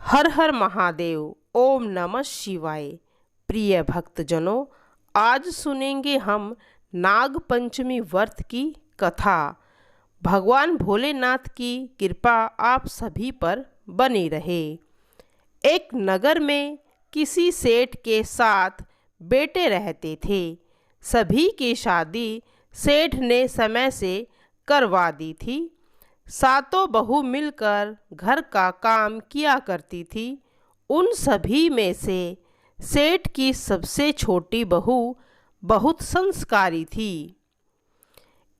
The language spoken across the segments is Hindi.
हर हर महादेव। ओम नमः शिवाय। प्रिय भक्तजनों, आज सुनेंगे हम नाग पंचमी व्रत की कथा। भगवान भोलेनाथ की कृपा आप सभी पर बनी रहे। एक नगर में किसी सेठ के साथ बेटे रहते थे। सभी की शादी सेठ ने समय से करवा दी थी। सातों बहू मिलकर घर का काम किया करती थी। उन सभी में से सेठ की सबसे छोटी बहू बहुत संस्कारी थी।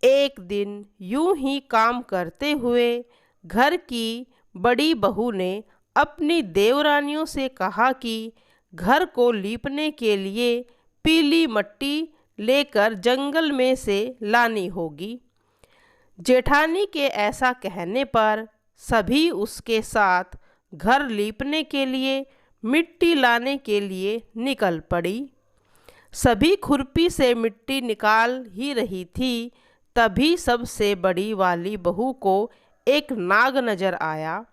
एक दिन यूं ही काम करते हुए घर की बड़ी बहू ने अपनी देवरानियों से कहा कि घर को लीपने के लिए पीली मट्टी लेकर जंगल में से लानी होगी। जेठानी के ऐसा कहने पर सभी उसके साथ घर लीपने के लिए मिट्टी लाने के लिए निकल पड़ी। सभी खुरपी से मिट्टी निकाल ही रही थी, तभी सबसे बड़ी वाली बहू को एक नाग नजर आया।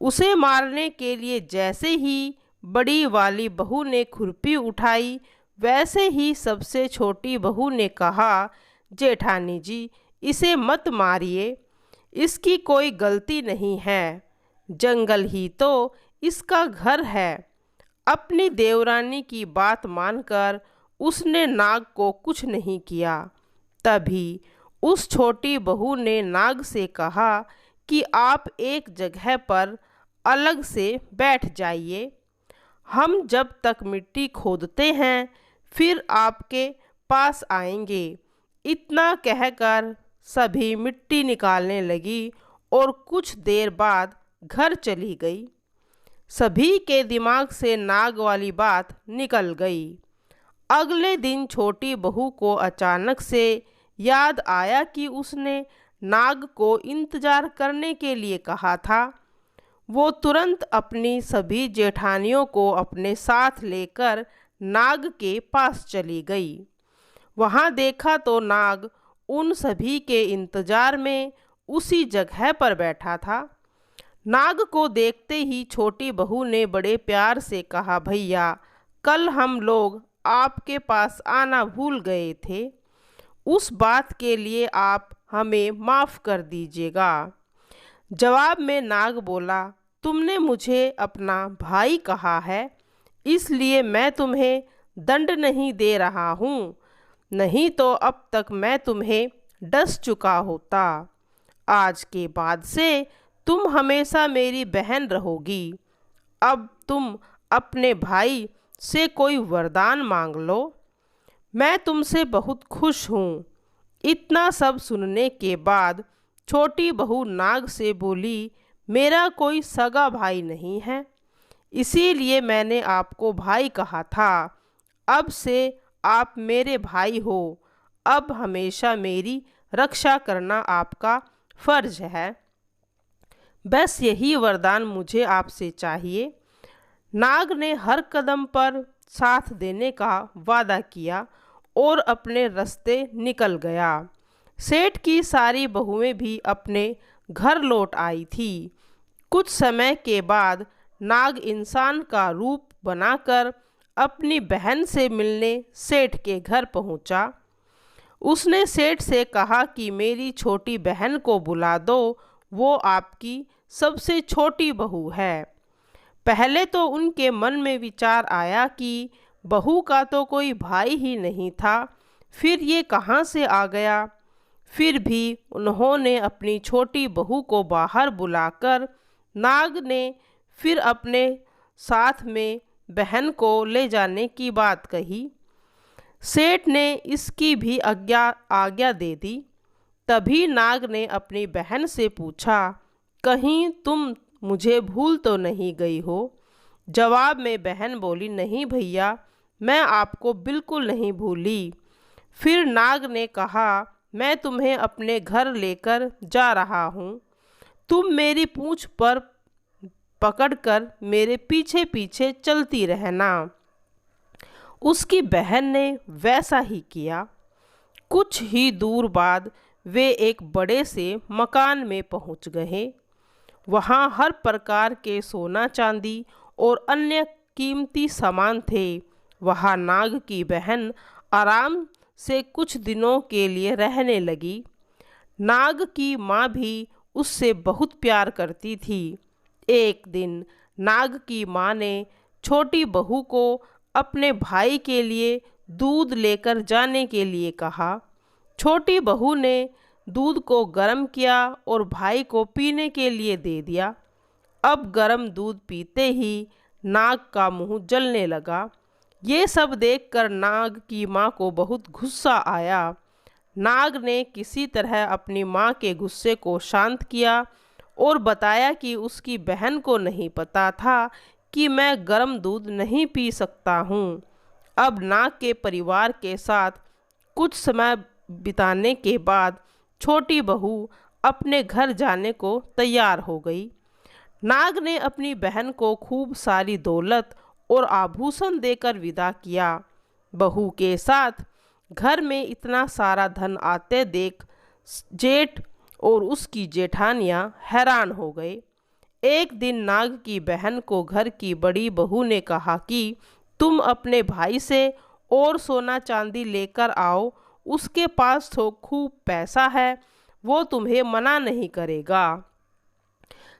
उसे मारने के लिए जैसे ही बड़ी वाली बहू ने खुरपी उठाई, वैसे ही सबसे छोटी बहू ने कहा, जेठानी जी, इसे मत मारिए, इसकी कोई गलती नहीं है, जंगल ही तो इसका घर है। अपनी देवरानी की बात मानकर उसने नाग को कुछ नहीं किया। तभी उस छोटी बहू ने नाग से कहा कि आप एक जगह पर अलग से बैठ जाइए, हम जब तक मिट्टी खोदते हैं फिर आपके पास आएंगे। इतना कहकर सभी मिट्टी निकालने लगी और कुछ देर बाद घर चली गई। सभी के दिमाग से नाग वाली बात निकल गई। अगले दिन छोटी बहू को अचानक से याद आया कि उसने नाग को इंतजार करने के लिए कहा था। वो तुरंत अपनी सभी जेठानियों को अपने साथ लेकर नाग के पास चली गई। वहाँ देखा तो नाग उन सभी के इंतजार में उसी जगह पर बैठा था। नाग को देखते ही छोटी बहू ने बड़े प्यार से कहा, भैया, कल हम लोग आपके पास आना भूल गए थे, उस बात के लिए आप हमें माफ़ कर दीजिएगा। जवाब में नाग बोला, तुमने मुझे अपना भाई कहा है, इसलिए मैं तुम्हें दंड नहीं दे रहा हूँ, नहीं तो अब तक मैं तुम्हें डस चुका होता। आज के बाद से तुम हमेशा मेरी बहन रहोगी। अब तुम अपने भाई से कोई वरदान मांग लो, मैं तुमसे बहुत खुश हूँ। इतना सब सुनने के बाद छोटी बहू नाग से बोली, मेरा कोई सगा भाई नहीं है, इसीलिए मैंने आपको भाई कहा था। अब से आप मेरे भाई हो, अब हमेशा मेरी रक्षा करना आपका फर्ज है, बस यही वरदान मुझे आपसे चाहिए। नाग ने हर कदम पर साथ देने का वादा किया और अपने रास्ते निकल गया। सेठ की सारी बहुएं भी अपने घर लौट आई थी। कुछ समय के बाद नाग इंसान का रूप बनाकर अपनी बहन से मिलने सेठ के घर पहुंचा। उसने सेठ से कहा कि मेरी छोटी बहन को बुला दो, वो आपकी सबसे छोटी बहू है। पहले तो उनके मन में विचार आया कि बहू का तो कोई भाई ही नहीं था, फिर ये कहाँ से आ गया। फिर भी उन्होंने अपनी छोटी बहू को बाहर बुलाकर नाग ने फिर अपने साथ में बहन को ले जाने की बात कही। सेठ ने इसकी भी आज्ञा दे दी। तभी नाग ने अपनी बहन से पूछा, कहीं तुम मुझे भूल तो नहीं गई हो। जवाब में बहन बोली, नहीं भैया, मैं आपको बिल्कुल नहीं भूली। फिर नाग ने कहा, मैं तुम्हें अपने घर लेकर जा रहा हूँ, तुम मेरी पूंछ पर पकड़कर मेरे पीछे पीछे चलती रहना। उसकी बहन ने वैसा ही किया। कुछ ही दूर बाद वे एक बड़े से मकान में पहुंच गए। वहाँ हर प्रकार के सोना चांदी और अन्य कीमती सामान थे। वहाँ नाग की बहन आराम से कुछ दिनों के लिए रहने लगी। नाग की माँ भी उससे बहुत प्यार करती थी। एक दिन नाग की माँ ने छोटी बहू को अपने भाई के लिए दूध लेकर जाने के लिए कहा। छोटी बहू ने दूध को गर्म किया और भाई को पीने के लिए दे दिया। अब गर्म दूध पीते ही नाग का मुंह जलने लगा। ये सब देखकर नाग की माँ को बहुत गुस्सा आया। नाग ने किसी तरह अपनी माँ के गुस्से को शांत किया और बताया कि उसकी बहन को नहीं पता था कि मैं गर्म दूध नहीं पी सकता हूँ। अब नाग के परिवार के साथ कुछ समय बिताने के बाद छोटी बहू अपने घर जाने को तैयार हो गई। नाग ने अपनी बहन को खूब सारी दौलत और आभूषण देकर विदा किया। बहू के साथ घर में इतना सारा धन आते देख जेठ और उसकी जेठानियाँ हैरान हो गए। एक दिन नाग की बहन को घर की बड़ी बहू ने कहा कि तुम अपने भाई से और सोना चांदी लेकर आओ, उसके पास तो खूब पैसा है, वो तुम्हें मना नहीं करेगा।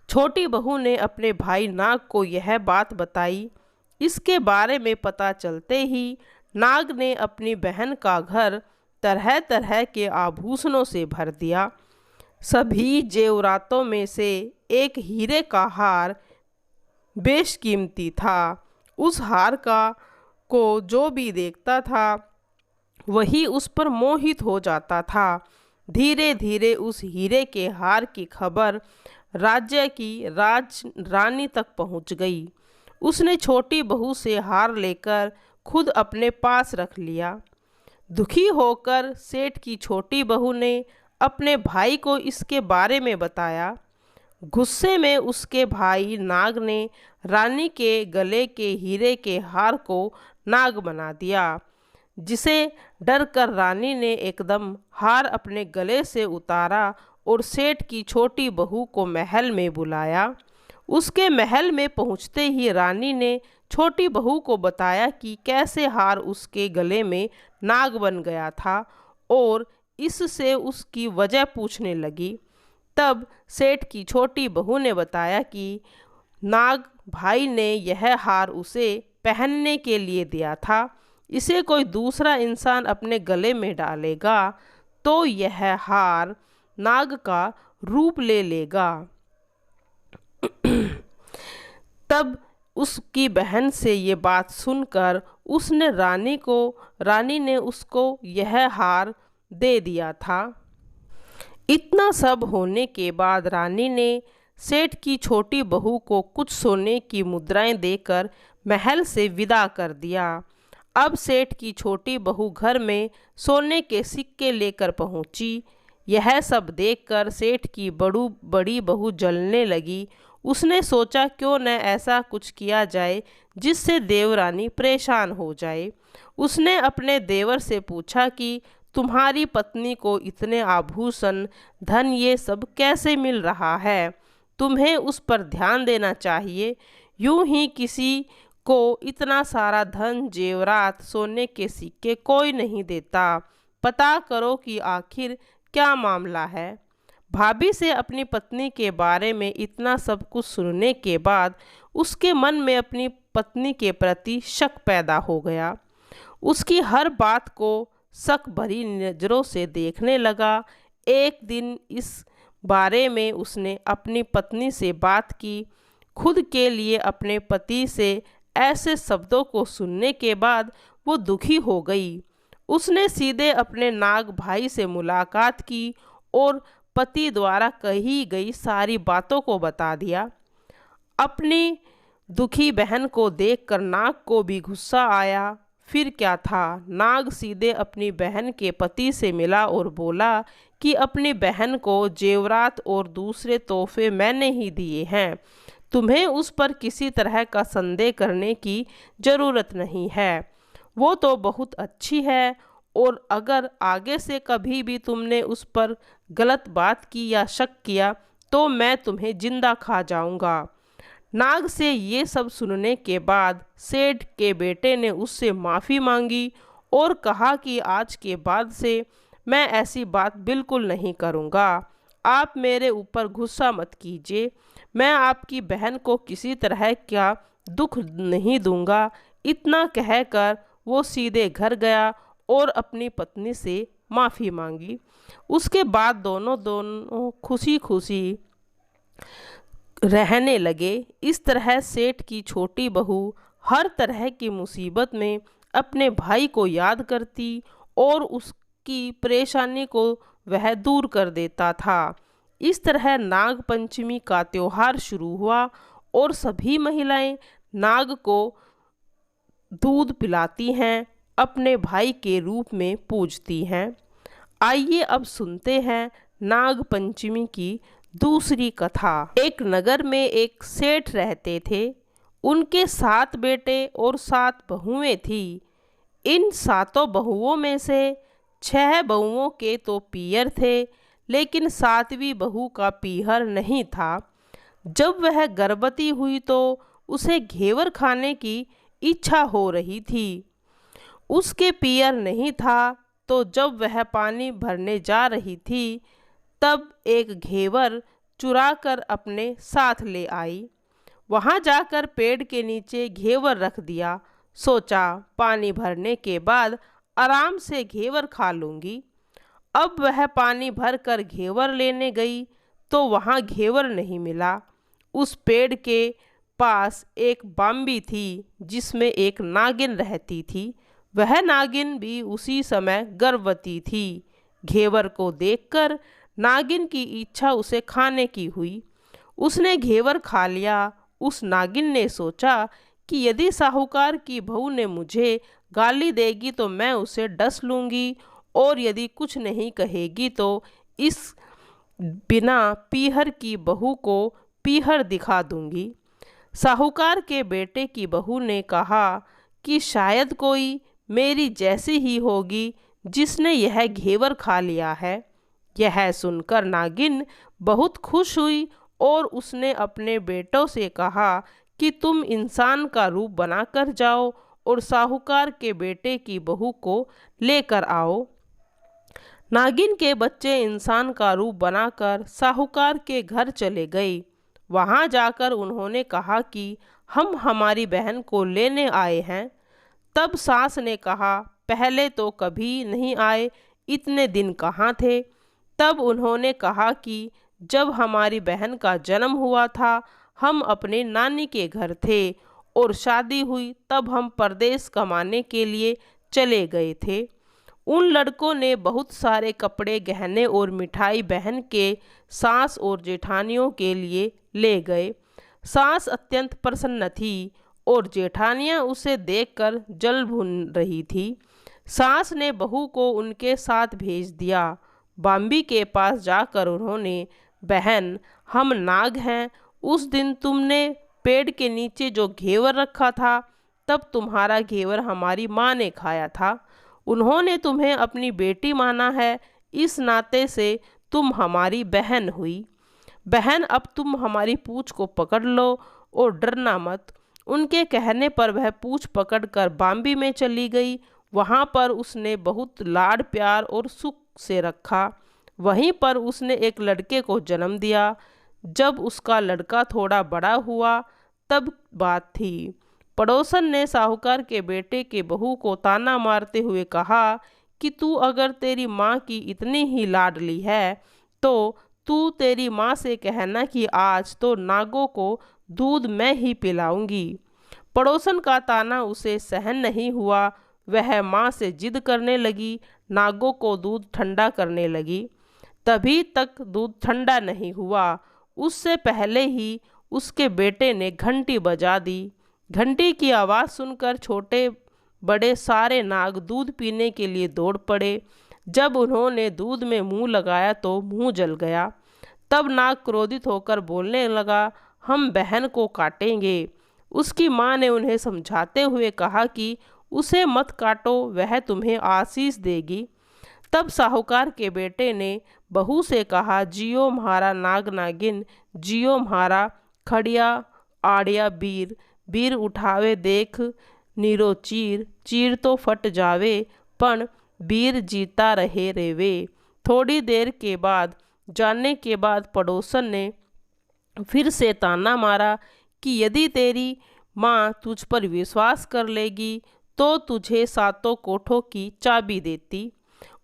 छोटी बहू ने अपने भाई नाग को यह बात बताई। इसके बारे में पता चलते ही नाग ने अपनी बहन का घर तरह तरह के आभूषणों से भर दिया। सभी जेवरातों में से एक हीरे का हार बेशकीमती था। उस हार को जो भी देखता था वही उस पर मोहित हो जाता था। धीरे धीरे उस हीरे के हार की खबर राज्य की रानी तक पहुंच गई। उसने छोटी बहू से हार लेकर खुद अपने पास रख लिया। दुखी होकर सेठ की छोटी बहू ने अपने भाई को इसके बारे में बताया। गुस्से में उसके भाई नाग ने रानी के गले के हीरे के हार को नाग बना दिया, जिसे डरकर रानी ने एकदम हार अपने गले से उतारा और सेठ की छोटी बहू को महल में बुलाया। उसके महल में पहुंचते ही रानी ने छोटी बहू को बताया कि कैसे हार उसके गले में नाग बन गया था और इससे उसकी वजह पूछने लगी। तब सेठ की छोटी बहू ने बताया कि नाग भाई ने यह हार उसे पहनने के लिए दिया था। इसे कोई दूसरा इंसान अपने गले में डालेगा तो यह हार नाग का रूप ले लेगा। तब उसकी बहन से ये बात सुनकर रानी ने उसको यह हार दे दिया था। इतना सब होने के बाद रानी ने सेठ की छोटी बहू को कुछ सोने की मुद्राएं देकर महल से विदा कर दिया। अब सेठ की छोटी बहू घर में सोने के सिक्के लेकर पहुंची। यह सब देखकर सेठ की बड़ी बहू जलने लगी। उसने सोचा क्यों न ऐसा कुछ किया जाए जिससे देवरानी परेशान हो जाए। उसने अपने देवर से पूछा कि तुम्हारी पत्नी को इतने आभूषण धन ये सब कैसे मिल रहा है? तुम्हें उस पर ध्यान देना चाहिए। यूं ही किसी को इतना सारा धन जेवरात सोने के सिक्के कोई नहीं देता। पता करो कि आखिर क्या मामला है। भाभी से अपनी पत्नी के बारे में इतना सब कुछ सुनने के बाद उसके मन में अपनी पत्नी के प्रति शक पैदा हो गया। उसकी हर बात को शक भरी नज़रों से देखने लगा। एक दिन इस बारे में उसने अपनी पत्नी से बात की। खुद के लिए अपने पति से ऐसे शब्दों को सुनने के बाद वो दुखी हो गई। उसने सीधे अपने नाग भाई से मुलाकात की और पति द्वारा कही गई सारी बातों को बता दिया। अपनी दुखी बहन को देखकर नाग को भी गुस्सा आया। फिर क्या था, नाग सीधे अपनी बहन के पति से मिला और बोला कि अपनी बहन को जेवरात और दूसरे तोहफे मैंने ही दिए हैं। तुम्हें उस पर किसी तरह का संदेह करने की ज़रूरत नहीं है। वो तो बहुत अच्छी है और अगर आगे से कभी भी तुमने उस पर गलत बात की या शक किया तो मैं तुम्हें जिंदा खा जाऊंगा। नाग से ये सब सुनने के बाद सेठ के बेटे ने उससे माफ़ी मांगी और कहा कि आज के बाद से मैं ऐसी बात बिल्कुल नहीं करूँगा। आप मेरे ऊपर गुस्सा मत कीजिए, मैं आपकी बहन को किसी तरह का दुख नहीं दूंगा। इतना कहकर वो सीधे घर गया और अपनी पत्नी से माफ़ी मांगी। उसके बाद दोनों खुशी खुशी रहने लगे। इस तरह सेठ की छोटी बहू हर तरह की मुसीबत में अपने भाई को याद करती और उसकी परेशानी को वह दूर कर देता था। इस तरह नाग पंचमी का त्योहार शुरू हुआ और सभी महिलाएं नाग को दूध पिलाती हैं, अपने भाई के रूप में पूजती हैं। आइए अब सुनते हैं नाग पंचमी की दूसरी कथा। एक नगर में एक सेठ रहते थे। उनके 7 बेटे और 7 बहुएं थी। इन 7 बहुओं में से 6 बहुओं के तो पीहर थे, लेकिन 7वीं बहू का पीहर नहीं था। जब वह गर्भवती हुई तो उसे घेवर खाने की इच्छा हो रही थी। उसके पीहर नहीं था, तो जब वह पानी भरने जा रही थी तब एक घेवर चुरा कर अपने साथ ले आई। वहाँ जाकर पेड़ के नीचे घेवर रख दिया। सोचा पानी भरने के बाद आराम से घेवर खा लूँगी। अब वह पानी भर कर घेवर लेने गई तो वहाँ घेवर नहीं मिला। उस पेड़ के पास एक बाम्बी थी जिसमें एक नागिन रहती थी। वह नागिन भी उसी समय गर्भवती थी। घेवर को देखकर नागिन की इच्छा उसे खाने की हुई। उसने घेवर खा लिया। उस नागिन ने सोचा कि यदि साहूकार की बहू ने मुझे गाली देगी तो मैं उसे डस लूँगी, और यदि कुछ नहीं कहेगी तो इस बिना पीहर की बहू को पीहर दिखा दूँगी। साहूकार के बेटे की बहू ने कहा कि शायद कोई मेरी जैसी ही होगी जिसने यह घेवर खा लिया है। यह सुनकर नागिन बहुत खुश हुई और उसने अपने बेटों से कहा कि तुम इंसान का रूप बनाकर जाओ और साहूकार के बेटे की बहू को लेकर आओ। नागिन के बच्चे इंसान का रूप बनाकर साहूकार के घर चले गए। वहां जाकर उन्होंने कहा कि हम हमारी बहन को लेने आए हैं। तब सास ने कहा, पहले तो कभी नहीं आए, इतने दिन कहाँ थे? तब उन्होंने कहा कि जब हमारी बहन का जन्म हुआ था हम अपने नानी के घर थे और शादी हुई तब हम परदेश कमाने के लिए चले गए थे। उन लड़कों ने बहुत सारे कपड़े, गहने और मिठाई बहन के सास और जेठानियों के लिए ले गए। सास अत्यंत प्रसन्न थी और जेठानियां उसे देखकर जल भून रही थी। सास ने बहू को उनके साथ भेज दिया। बाम्बी के पास जाकर उन्होंने, बहन हम नाग हैं, उस दिन तुमने पेड़ के नीचे जो घेवर रखा था तब तुम्हारा घेवर हमारी माँ ने खाया था। उन्होंने तुम्हें अपनी बेटी माना है, इस नाते से तुम हमारी बहन हुई। बहन अब तुम हमारी पूँछ को पकड़ लो और डरना मत। उनके कहने पर वह पूँछ पकड़कर बाम्बी में चली गई। वहाँ पर उसने बहुत लाड़ प्यार और सुख से रखा। वहीं पर उसने एक लड़के को जन्म दिया। जब उसका लड़का थोड़ा बड़ा हुआ तब बात थी। पड़ोसन ने साहूकार के बेटे के बहू को ताना मारते हुए कहा कि तू अगर तेरी माँ की इतनी ही लाडली है तो तू तेरी माँ से कहना कि आज तो नागों को दूध मैं ही पिलाऊंगी। पड़ोसन का ताना उसे सहन नहीं हुआ। वह माँ से जिद करने लगी, नागों को दूध ठंडा करने लगी। तभी तक दूध ठंडा नहीं हुआ, उससे पहले ही उसके बेटे ने घंटी बजा दी। घंटी की आवाज़ सुनकर छोटे बड़े सारे नाग दूध पीने के लिए दौड़ पड़े। जब उन्होंने दूध में मुंह लगाया तो मुंह जल गया। तब नाग क्रोधित होकर बोलने लगा, हम बहन को काटेंगे। उसकी माँ ने उन्हें समझाते हुए कहा कि उसे मत काटो, वह तुम्हें आशीष देगी। तब साहूकार के बेटे ने बहू से कहा, जियो म्हारा नाग नागिन, जियो म्हारा खड़िया आड़िया बीर, बीर उठावे देख नीरो चीर, चीर तो फट जावे पण बीर जीता रहे रेवे। थोड़ी देर के बाद जाने के बाद पड़ोसन ने फिर से ताना मारा कि यदि तेरी माँ तुझ पर विश्वास कर लेगी तो तुझे सातों कोठों की चाबी देती।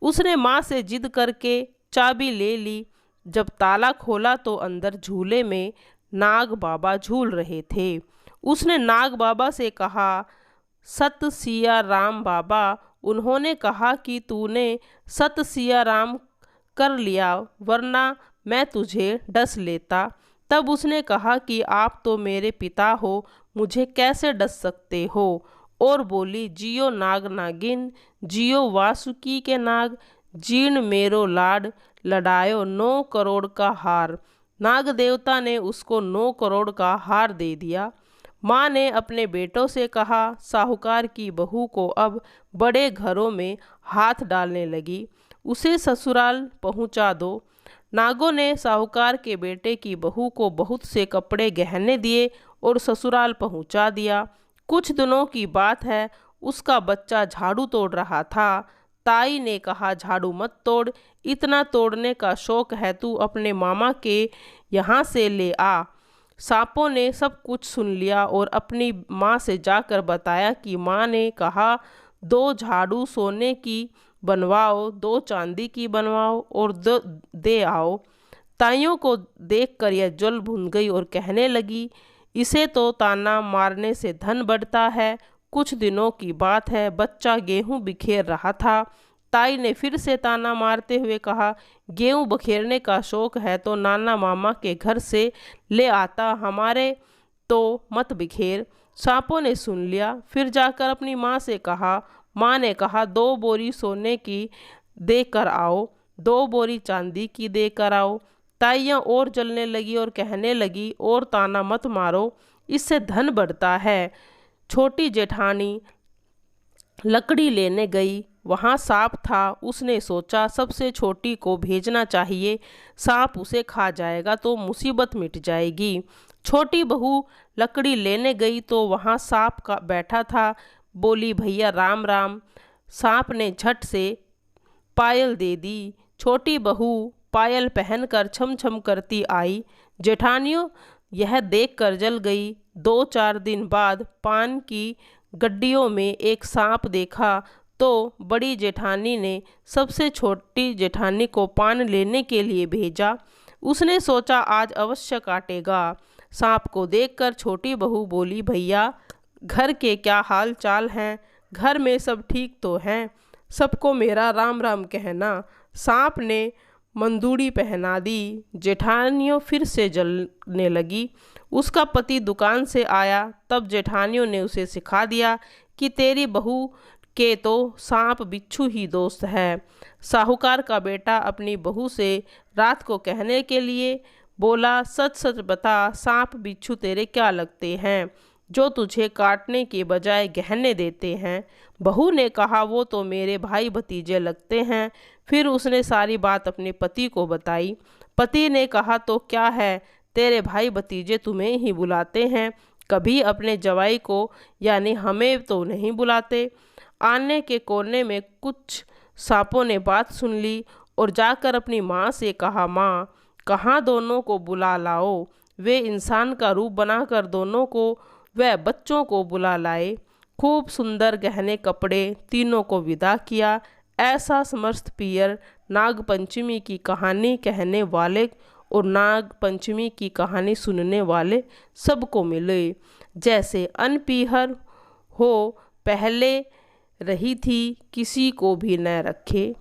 उसने माँ से जिद करके चाबी ले ली। जब ताला खोला तो अंदर झूले में नाग बाबा झूल रहे थे। उसने नाग बाबा से कहा, सत सिया राम बाबा। उन्होंने कहा कि तूने सत सिया राम कर लिया, वरना मैं तुझे डस लेता। तब उसने कहा कि आप तो मेरे पिता हो, मुझे कैसे डस सकते हो। और बोली, जियो नाग नागिन, जियो वासुकी के नाग, जीर्ण मेरो लाड, लड़ायो 9 करोड़ का हार। नाग देवता ने उसको 9 करोड़ का हार दे दिया। माँ ने अपने बेटों से कहा, साहूकार की बहू को अब बड़े घरों में हाथ डालने लगी, उसे ससुराल पहुँचा दो। नागों ने साहूकार के बेटे की बहू को बहुत से कपड़े गहने दिए और ससुराल पहुँचा दिया। कुछ दिनों की बात है, उसका बच्चा झाड़ू तोड़ रहा था। ताई ने कहा, झाड़ू मत तोड़, इतना तोड़ने का शौक है तू अपने मामा के यहाँ से ले आ। सांपों ने सब कुछ सुन लिया और अपनी माँ से जाकर बताया कि माँ ने कहा, 2 झाड़ू सोने की बनवाओ, 2 चांदी की बनवाओ और दे आओ। ताइयों को देखकर यह जल भुन गई और कहने लगी, इसे तो ताना मारने से धन बढ़ता है। कुछ दिनों की बात है, बच्चा गेहूं बिखेर रहा था। ताई ने फिर से ताना मारते हुए कहा, गेहूं बखेरने का शौक है तो नाना मामा के घर से ले आता, हमारे तो मत बिखेर। सांपों ने सुन लिया। फिर जाकर अपनी माँ से कहा। माँ ने कहा, 2 बोरी सोने की दे कर आओ, 2 बोरी चांदी की दे कर आओ। ताइयाँ और जलने लगी और कहने लगी, और ताना मत मारो, इससे धन बढ़ता है। छोटी जेठानी लकड़ी लेने गई, वहाँ सांप था। उसने सोचा सबसे छोटी को भेजना चाहिए, सांप उसे खा जाएगा तो मुसीबत मिट जाएगी। छोटी बहू लकड़ी लेने गई तो वहाँ सांप का बैठा था। बोली, भैया राम राम। सांप ने झट से पायल दे दी। छोटी बहू पायल पहनकर छम छम करती आई। जेठानियों यह देखकर जल गई। 2-4 दिन बाद पान की गड्डियों में एक सांप देखा तो बड़ी जेठानी ने सबसे छोटी जेठानी को पान लेने के लिए भेजा। उसने सोचा आज अवश्य काटेगा। सांप को देखकर छोटी बहू बोली, भैया घर के क्या हाल चाल हैं? घर में सब ठीक तो हैं? सबको मेरा राम राम कहना। सांप ने मंदूड़ी पहना दी। जेठानियों फिर से जलने लगी। उसका पति दुकान से आया, तब जेठानियों ने उसे सिखा दिया कि तेरी बहू के तो सांप बिच्छू ही दोस्त है। साहूकार का बेटा अपनी बहू से रात को कहने के लिए बोला, सच सच बता, सांप बिच्छू तेरे क्या लगते हैं जो तुझे काटने के बजाय गहने देते हैं? बहू ने कहा, वो तो मेरे भाई भतीजे लगते हैं। फिर उसने सारी बात अपने पति को बताई। पति ने कहा, तो क्या है, तेरे भाई भतीजे तुम्हें ही बुलाते हैं, कभी अपने जवाई को यानी हमें तो नहीं बुलाते। आने के कोने में कुछ सांपों ने बात सुन ली और जाकर अपनी माँ से कहा, माँ कहाँ दोनों को बुला लाओ। वे इंसान का रूप बनाकर दोनों को वह बच्चों को बुला लाए। खूब सुंदर गहने कपड़े तीनों को विदा किया। ऐसा समस्त पियर नाग पंचमी की कहानी कहने वाले और नाग पंचमी की कहानी सुनने वाले सबको मिले। जैसे अनपीहर हो पहले रही थी, किसी को भी न रखे।